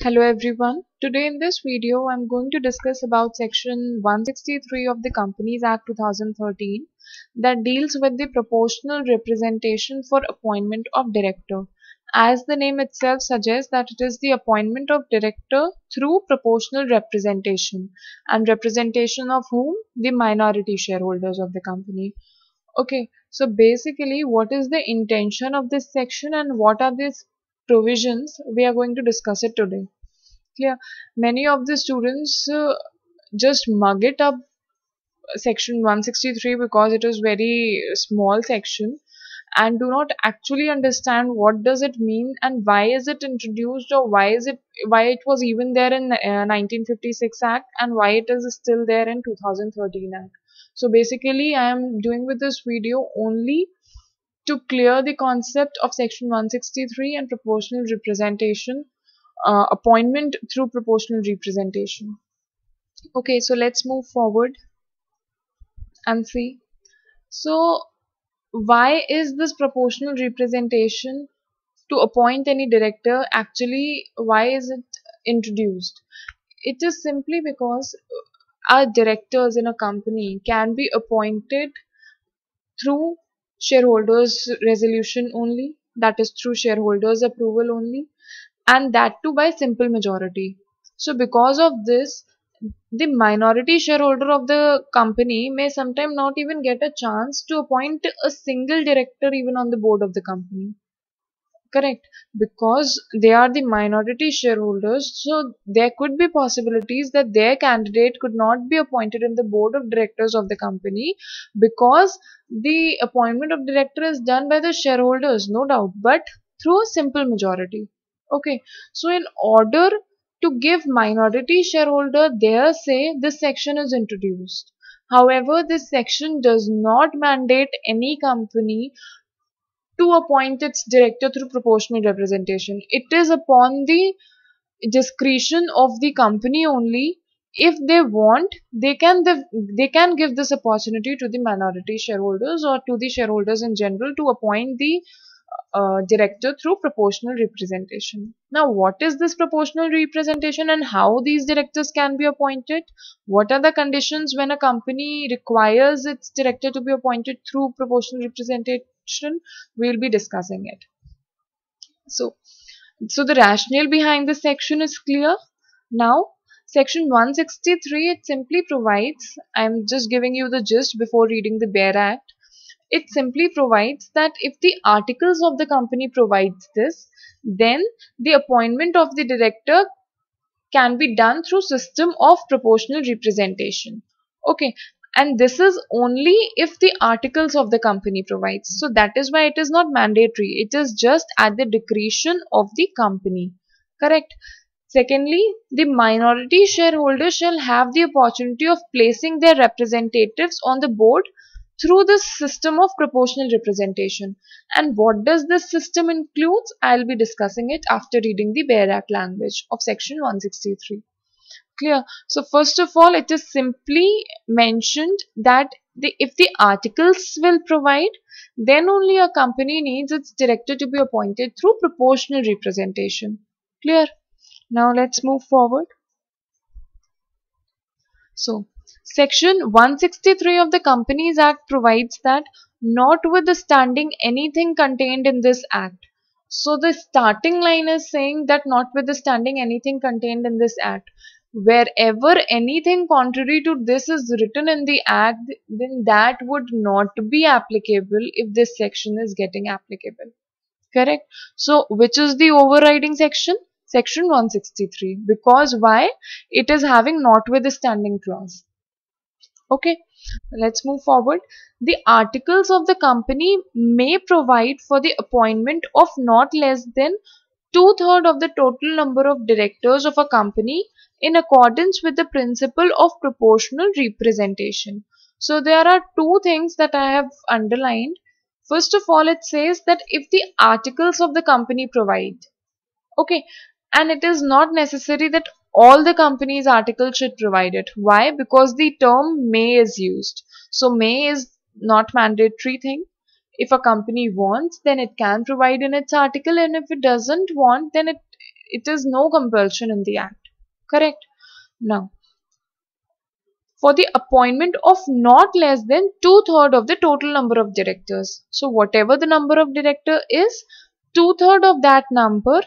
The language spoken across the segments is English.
Hello everyone. Today in this video I'm going to discuss about section 163 of the Companies Act 2013 that deals with the proportional representation for appointment of director. As the name itself suggests that it is the appointment of director through proportional representation, and representation of whom? The minority shareholders of the company. Okay, so basically what is the intention of this section and what are these provisions? We are going to discuss it today. Clear? Many of the students just mug it up section 163 because it is very small section and do not actually understand what does it mean and why is it introduced, or why it was even there in 1956 Act and why it is still there in 2013 Act. So basically I am doing with this video only to clear the concept of section 163 and proportional representation, appointment through proportional representation. Okay, so let's move forward and see. So, why is this proportional representation to appoint any director actually, why is it introduced? It is simply because our directors in a company can be appointed through shareholders resolution only, that is through shareholders approval only, and that too by simple majority. So because of this, the minority shareholder of the company may sometime not even get a chance to appoint a single director even on the board of the company. Correct, because they are the minority shareholders, so there could be possibilities that their candidate could not be appointed in the board of directors of the company because the appointment of director is done by the shareholders, no doubt, but through a simple majority. Okay, so in order to give minority shareholder their say, this section is introduced. However, this section does not mandate any company to appoint its director through proportional representation. It is upon the discretion of the company only. If they want, they can give this opportunity to the minority shareholders or to the shareholders in general to appoint the director through proportional representation. Now, what is this proportional representation and how these directors can be appointed? What are the conditions when a company requires its director to be appointed through proportional representation? We'll be discussing it. So, so the rationale behind this section is clear. Now, section 163, it simply provides, I'm just giving you the gist before reading the bare act. It simply provides that if the articles of the company provides this, then the appointment of the director can be done through system of proportional representation. Okay, and this is only if the articles of the company provides. So that is why it is not mandatory. It is just at the discretion of the company. Correct. Secondly, the minority shareholders shall have the opportunity of placing their representatives on the board through this system of proportional representation. And what does this system includes? I'll be discussing it after reading the Bare Act language of section 163. Clear? So first of all, it is simply mentioned that if the articles will provide, then only a company needs its director to be appointed through proportional representation. Clear? Now let's move forward. So, Section 163 of the Companies Act provides that notwithstanding anything contained in this Act. So, the starting line is saying that notwithstanding anything contained in this Act. Wherever anything contrary to this is written in the Act, then that would not be applicable if this section is getting applicable. Correct? So, which is the overriding section? Section 163. Because why? It is having notwithstanding clause. Okay, let's move forward. The articles of the company may provide for the appointment of not less than two-thirds of the total number of directors of a company in accordance with the principle of proportional representation. So there are two things that I have underlined. First of all, it says that if the articles of the company provide, okay, and it is not necessary that all the company's articles should provide it. Why? Because the term may is used. So may is not mandatory thing. If a company wants, then it can provide in its article, and if it doesn't want, then it is no compulsion in the act. Correct? Now, for the appointment of not less than two-thirds of the total number of directors. So whatever the number of director is, two-thirds of that number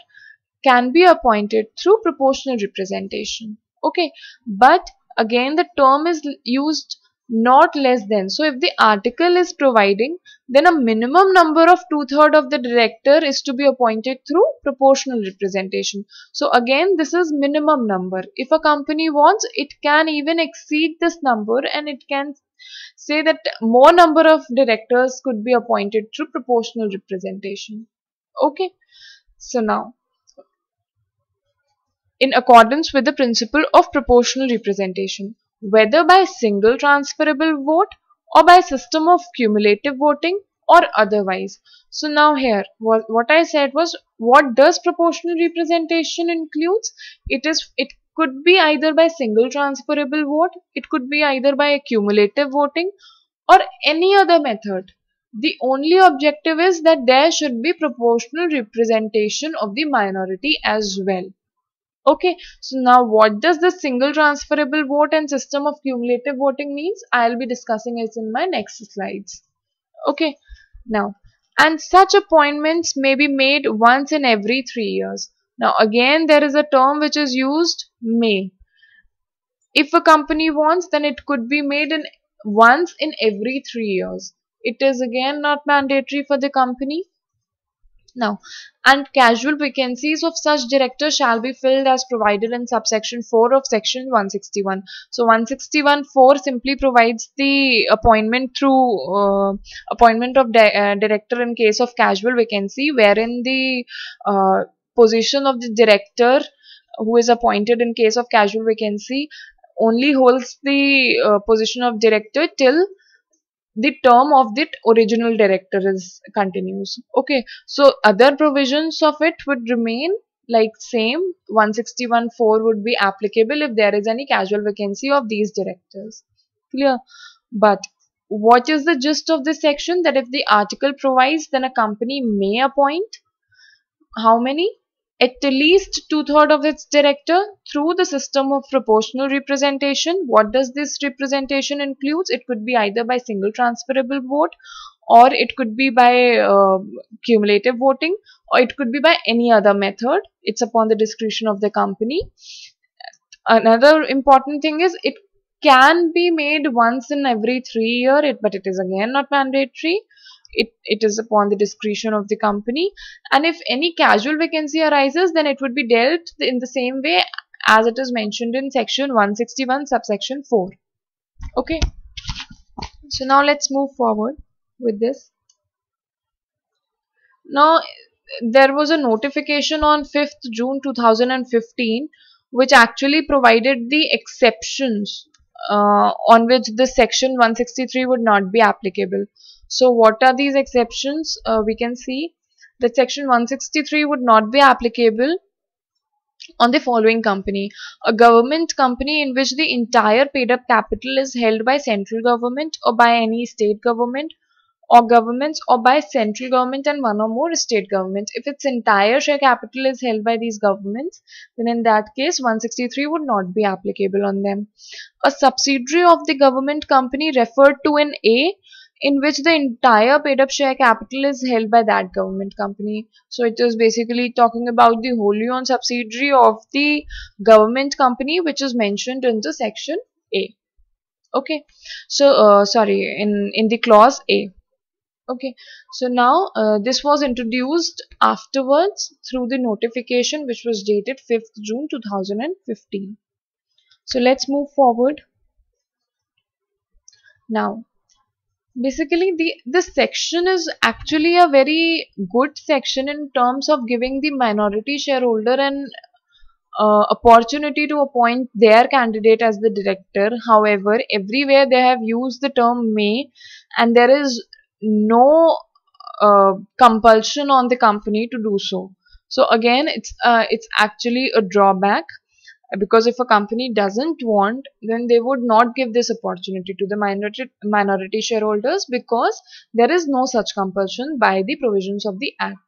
can be appointed through proportional representation. Okay, but again the term is used not less than. So if the article is providing, then a minimum number of two-thirds of the director is to be appointed through proportional representation. So again, this is minimum number. If a company wants, it can even exceed this number, and it can say that more number of directors could be appointed through proportional representation. Okay, so now, in accordance with the principle of proportional representation, whether by single transferable vote or by system of cumulative voting or otherwise. So now here, what I said was, what does proportional representation includes? It could be either by single transferable vote, it could be either by cumulative voting or any other method. The only objective is that there should be proportional representation of the minority as well. Okay, so now what does the single transferable vote and system of cumulative voting means? I'll be discussing it in my next slides. Okay, now, and such appointments may be made once in every 3 years. Now again, there is a term which is used, may. If a company wants, then it could be made in once in every 3 years. It is again not mandatory for the company. Now, and casual vacancies of such directors shall be filled as provided in subsection 4 of section 161. So 161(4) simply provides the appointment through appointment of director in case of casual vacancy, wherein the position of the director who is appointed in case of casual vacancy only holds the position of director till the term of the original director is continues. Okay, so other provisions of it would remain like same. 161(4) would be applicable if there is any casual vacancy of these directors. Clear? But what is the gist of this section? That if the article provides, then a company may appoint how many? At least two-thirds of its director through the system of proportional representation. What does this representation includes? It could be either by single transferable vote, or it could be by cumulative voting, or it could be by any other method. It's upon the discretion of the company. Another important thing is, it can be made once in every 3 years, but it is again not mandatory. It is upon the discretion of the company. And if any casual vacancy arises, then it would be dealt in the same way as it is mentioned in section 161 subsection 4. Okay, so now let's move forward with this. Now, there was a notification on 5th June 2015 which actually provided the exceptions on which this section 163 would not be applicable. So what are these exceptions? We can see that section 163 would not be applicable on the following company: a government company in which the entire paid up capital is held by central government or by any state government or governments, or by central government and one or more state governments. If its entire share capital is held by these governments, then in that case 163 would not be applicable on them. A subsidiary of the government company referred to in A, in which the entire paid up share capital is held by that government company. So it is basically talking about the wholly owned subsidiary of the government company which is mentioned in the section A. Okay, so sorry, in the clause A. Okay, so now this was introduced afterwards through the notification which was dated 5th June 2015. So let's move forward. Now, basically this section is actually a very good section in terms of giving the minority shareholder an opportunity to appoint their candidate as the director. However, everywhere they have used the term may, and there is no compulsion on the company to do so. So again, it's actually a drawback, because if a company doesn't want, then they would not give this opportunity to the minority shareholders, because there is no such compulsion by the provisions of the act.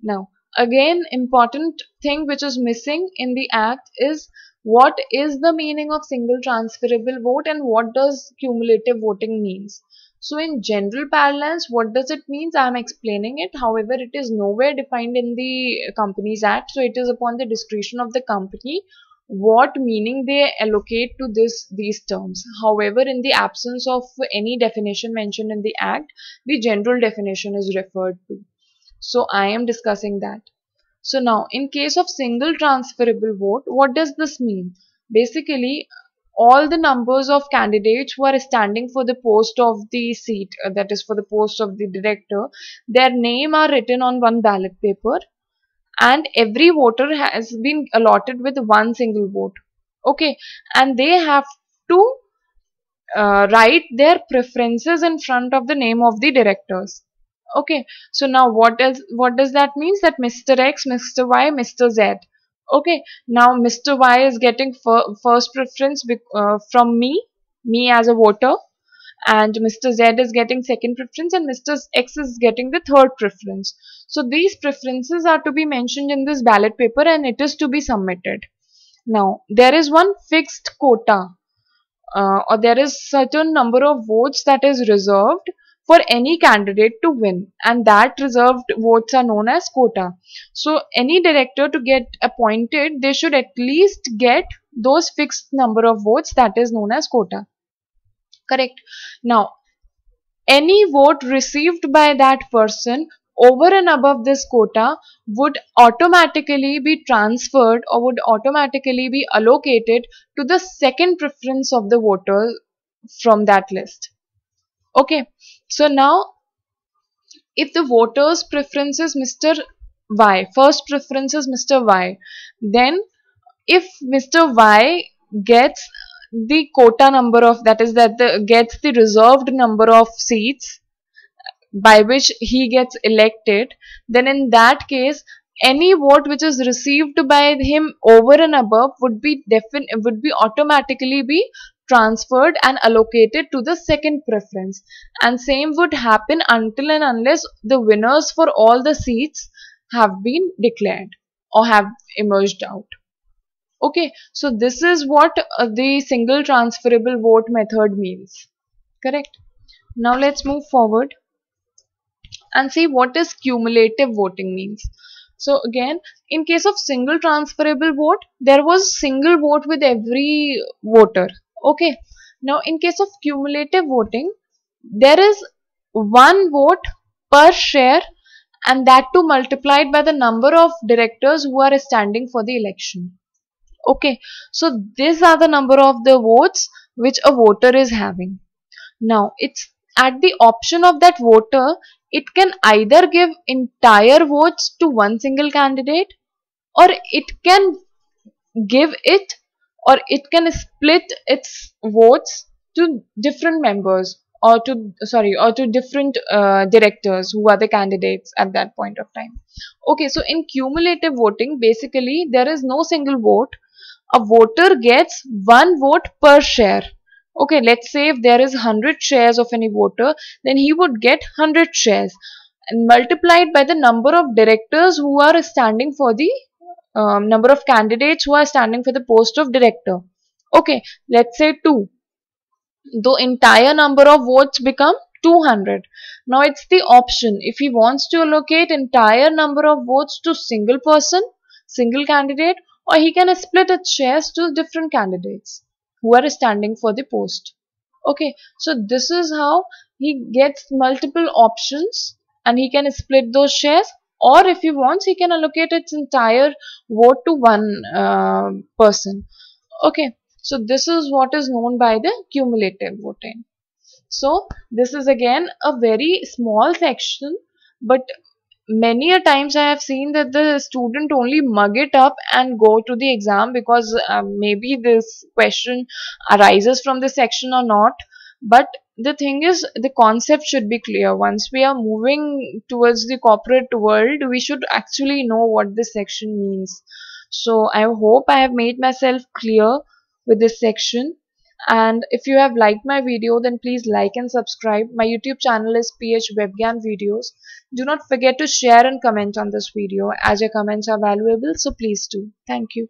Now, again, important thing which is missing in the act is what is the meaning of single transferable vote and what does cumulative voting means. So in general parlance, what does it means? I am explaining it. However, it is nowhere defined in the Companies Act. So it is upon the discretion of the company what meaning they allocate to these terms. However, in the absence of any definition mentioned in the act, the general definition is referred to. So I am discussing that. So now, in case of single transferable vote, what does this mean? Basically, all the numbers of candidates who are standing for the post of the seat, that is for the post of the director, their name are written on one ballot paper, and every voter has been allotted with one single vote. Okay, and they have to write their preferences in front of the name of the directors. Okay, so now what does that means? That Mr. X, Mr. Y, Mr. Z. Okay, now Mr. Y is getting first preference from me as a voter, and Mr. Z is getting second preference, and Mr. X is getting the third preference. So these preferences are to be mentioned in this ballot paper and it is to be submitted. Now there is one fixed quota, or there is certain number of votes that is reserved for any candidate to win, and that reserved votes are known as quota. So any director to get appointed, they should at least get those fixed number of votes, that is known as quota. Correct. Now any vote received by that person over and above this quota would automatically be transferred or would automatically be allocated to the second preference of the voter from that list. Okay, so now if the voter's preference is Mr. Y, first preference is Mr. Y, then if Mr. Y gets the quota number of, that is that gets the reserved number of seats by which he gets elected, then in that case any vote which is received by him over and above would be automatically be transferred and allocated to the second preference, and same would happen until and unless the winners for all the seats have been declared or have emerged out. Okay, so this is what the single transferable vote method means. Correct. Now let's move forward and see what is cumulative voting means. So again, in case of single transferable vote, there was single vote with every voter. Okay. Now in case of cumulative voting, there is one vote per share, and that too multiplied by the number of directors who are standing for the election. Okay. So these are the number of the votes which a voter is having. Now, it's at the option of that voter, it can either give entire votes to one single candidate, or it can give it, or it can split its votes to different members, or to different directors who are the candidates at that point of time. Okay, so in cumulative voting, basically there is no single vote. A voter gets one vote per share. Okay, let's say if there is 100 shares of any voter, then he would get 100 shares, and multiplied by the number of directors who are standing for the number of candidates who are standing for the post of director. Okay, let's say 2. The entire number of votes become 200. Now it's the option. If he wants to allocate entire number of votes to single person, single candidate, or he can split its shares to different candidates who are standing for the post. Okay, so this is how he gets multiple options and he can split those shares, or if he wants, he can allocate its entire vote to one person. Okay, so this is what is known by the cumulative voting. So this is again a very small section, but many a times I have seen that the student only mug it up and go to the exam because maybe this question arises from this section or not. But the thing is, the concept should be clear. Once we are moving towards the corporate world, we should actually know what this section means. So I hope I have made myself clear with this section. And if you have liked my video, then please like and subscribe. My YouTube channel is PH Webgam Videos. Do not forget to share and comment on this video, as your comments are valuable, so please do. Thank you.